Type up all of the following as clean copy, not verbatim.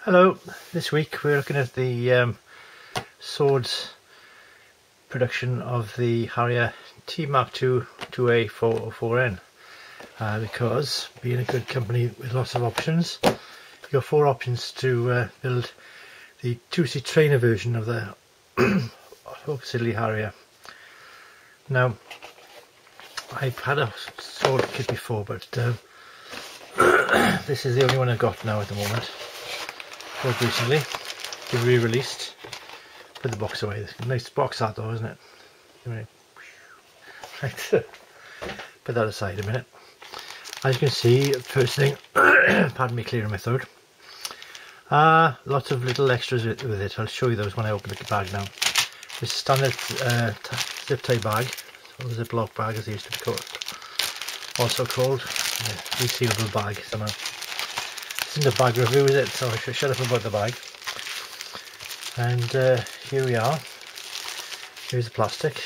Hello, this week we're looking at the swords production of the Harrier T.2 2A 404N because being a good company with lots of options, you've got 4 options to build the 2-seat trainer version of the Harrier Harrier. Now, I've had a sword kit before, but this is the only one I've got now at the moment. Bought recently, been re-released. Put the box away. Nice box art though, isn't it? Right. Put that aside a minute. As you can see, first thing, pardon me clearing my throat. Lots of little extras with it. I'll show you those when I open the bag now. This standard zip tie bag, or ziplock bag as it used to be called. Also called resealable bag somehow. This isn't a bag review, is it? So I should shut up about the bag. And here we are. Here's the plastic.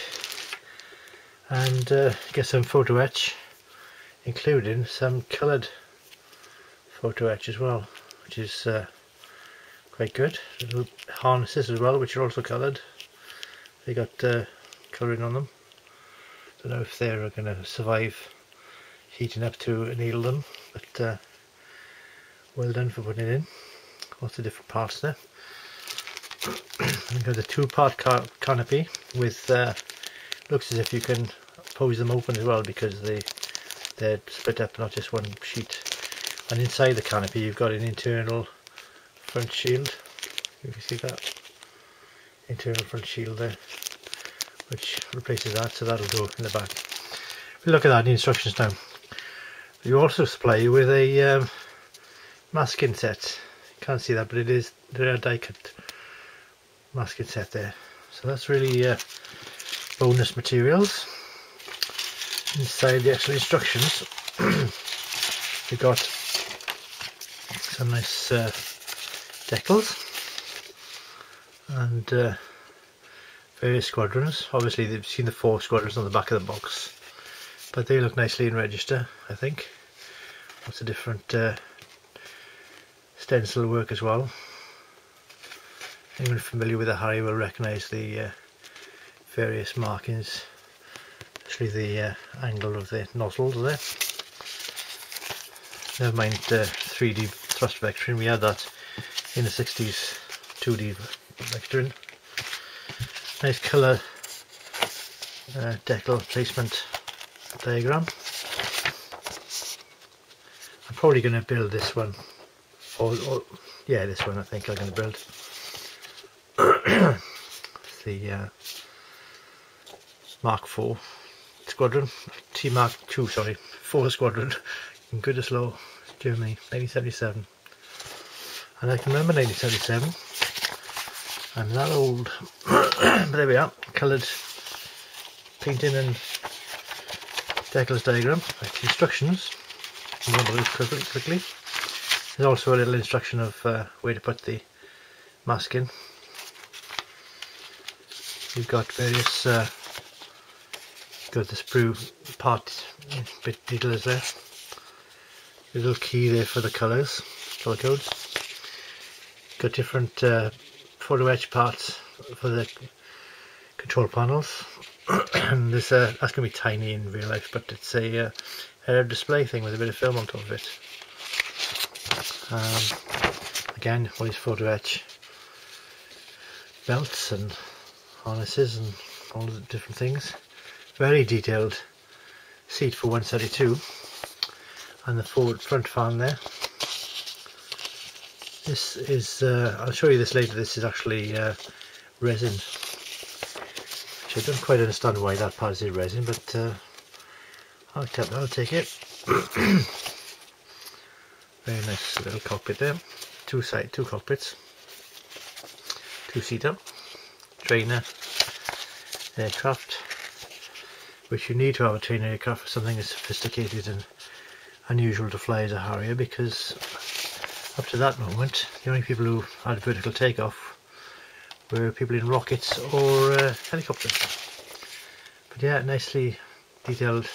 And get some photo etch, including some coloured photo etch as well, which is quite good. Little harnesses as well, which are also coloured. They got colouring on them. Don't know if they're going to survive heating up to needle them, but well done for putting it in. Lots of different parts there. We've got the 2-part canopy with looks as if you can pose them open as well, because they're split up, not just one sheet. And inside the canopy you've got an internal front shield. You can see that internal front shield there, which replaces that, so that'll go in the back. If we look at that in the instructions now, you also supply you with a masking set. You can't see that, but there are die cut masking set there, so that's really bonus materials. Inside the actual instructions we've got some nice decals and various squadrons. Obviously they've seen the 4 squadrons on the back of the box, but they look nicely in register, I think. Lots of different stencil work as well. Anyone familiar with the Harrier will recognise the various markings, especially the angle of the nozzles there. Never mind 3D thrust vectoring, we had that in the 60s, 2D vectoring. Nice colour decal placement diagram. I'm probably going to build this one, or yeah, this one I think I'm going to build. The Mark 4 squadron, T.2, sorry, 4 squadron in Gütersloh, Germany, 1977. And I can remember 1977. I'm that old. But there we are, coloured painting and decals diagram. Right, instructions. I'm going to go through quickly. There's also a little instruction of where to put the mask in. You've got various, got the sprue part bit needles there. A little key there for the colours, colour codes. Got different photo etch parts for the control panels. And this that's going to be tiny in real life, but it's a head-up display thing with a bit of film on top of it. Again, all these photo etch belts and harnesses and all the different things. Very detailed seat for 132, and the front fan there. This is I'll show you this later. This is actually resin, which I don't quite understand why that part is resin, but I'll take it. Very nice little cockpit there. Two cockpits, 2-seater trainer aircraft, which you need to have a trainer aircraft for something as sophisticated and unusual to fly as a Harrier, because up to that moment the only people who had vertical takeoff were people in rockets or helicopters. But yeah, nicely detailed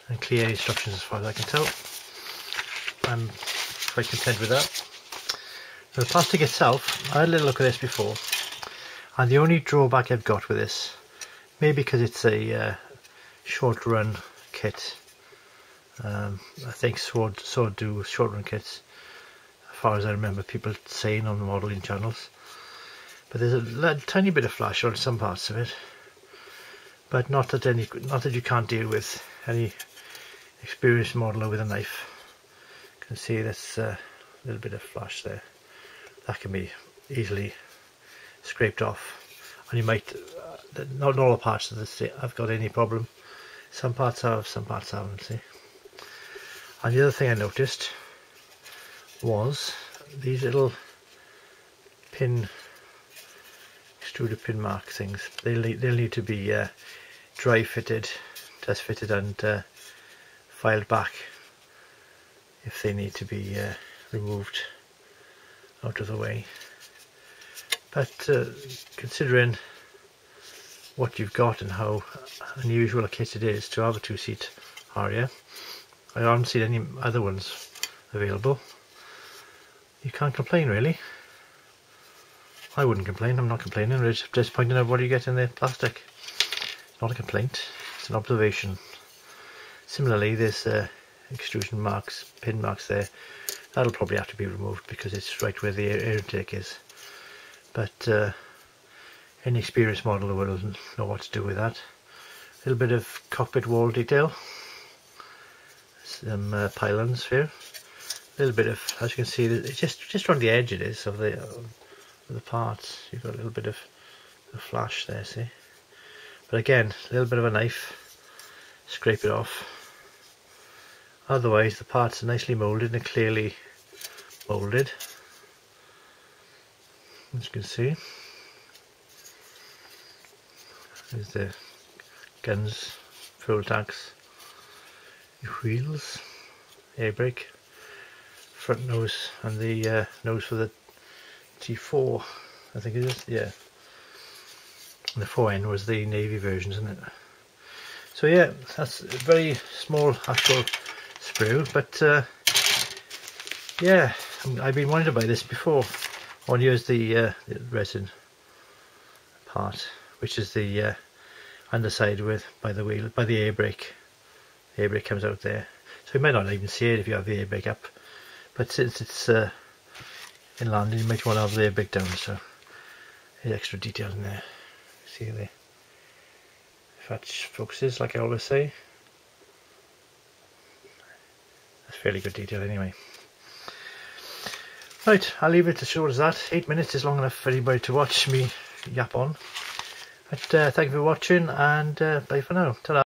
and clear instructions as far as I can tell. I'm quite content with that. The plastic itself, I had a little look at this before, and the only drawback I've got with this, maybe because it's a short run kit, I think Sword do short run kits, as far as I remember people saying on the modelling channels, but there's a tiny bit of flash on some parts of it, but not that you can't deal with. Any experienced modeler with a knife can see there's a little bit of flash there. That can be easily scraped off, and you might not all the parts of this have got any problem. Some parts have, some parts haven't. See. And the other thing I noticed was these little extruded pin mark things. They'll need to be dry fitted, test fitted, and filed back if they need to be removed out of the way. But considering what you've got and how unusual a kit it is to have a two-seat Harrier, I haven't seen any other ones available, you can't complain really. I wouldn't complain, I'm not complaining, I'm just pointing out what you get in the plastic. It's not a complaint, it's an observation. Similarly, there's extrusion marks, pin marks there. That'll probably have to be removed because it's right where the air intake is. But any experienced modeler will know what to do with that. A little bit of cockpit wall detail, some pylons here. A little bit of, as you can see, it's just on the edge it is of the parts. You've got a little bit of flash there, see. But again, a little bit of a knife, scrape it off. Otherwise the parts are nicely moulded and clearly moulded, as you can see. There's the guns, fuel tanks, wheels, air brake, front nose, and the nose for the T4, I think it is, yeah. And the fore end was the navy version, isn't it? So yeah, that's a very small actual sprue, but yeah, I've been wanting to buy this before. One here's the resin part, which is the underside by the air brake. The air brake comes out there, so you might not even see it if you have the air brake up. But since it's in landing, you might want to have the air brake down. So there's extra detail in there. See there. If that focuses, like I always say. That's fairly good detail anyway. Right, I'll leave it as short as that. 8 minutes is long enough for anybody to watch me yap on. But thank you for watching, and bye for now. Ta-da.